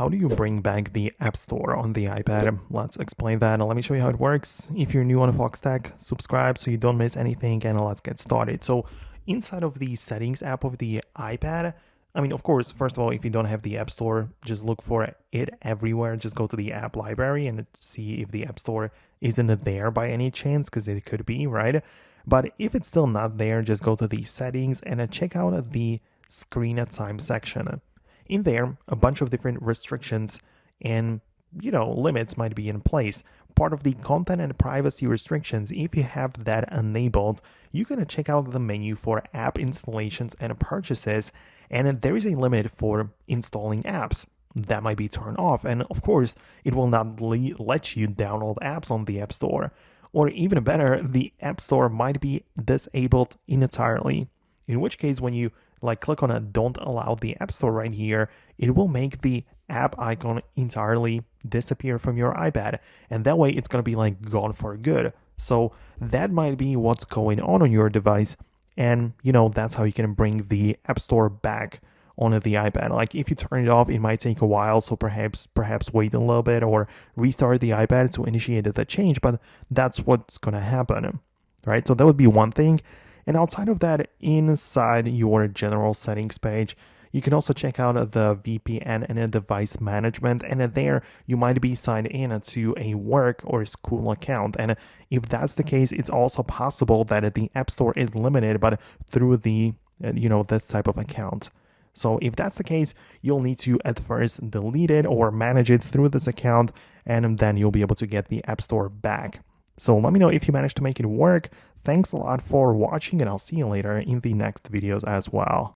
how do you bring back the App Store on the iPad? Let's explain that and let me show you how it works. If you're new on Foxtecc, subscribe so you don't miss anything, and let's get started. So inside of the settings app of the iPad, of course, first of all, if you don't have the App Store, just look for it everywhere. Just go to the app library and see if the App Store isn't there by any chance, because it could be, right? But if it's still not there, just go to the settings and check out the screen at time section. In there, a bunch of different restrictions and limits might be in place. Part of the content and privacy restrictions, if you have that enabled, you can check out the menu for app installations and purchases, and there is a limit for installing apps. That might be turned off, and of course, it will not let you download apps on the App Store. Or even better, the App Store might be disabled entirely. In which case, when you click on a don't allow the App Store right here, it will make the app icon entirely disappear from your iPad, and that way it's going to be gone for good. So that might be what's going on your device, and that's how you can bring the App Store back on the iPad. If you turn it off, it might take a while, so perhaps wait a little bit or restart the iPad to initiate the change, but that's what's going to happen, right? So that would be one thing. And outside of that, inside your general settings page, you can also check out the VPN and device management, and there you might be signed in to a work or school account. And if that's the case, it's also possible that the App Store is limited, but through the this type of account. So if that's the case, you'll need to at first delete it or manage it through this account, and then you'll be able to get the App Store back. So let me know if you managed to make it work. Thanks a lot for watching, and I'll see you later in the next videos as well.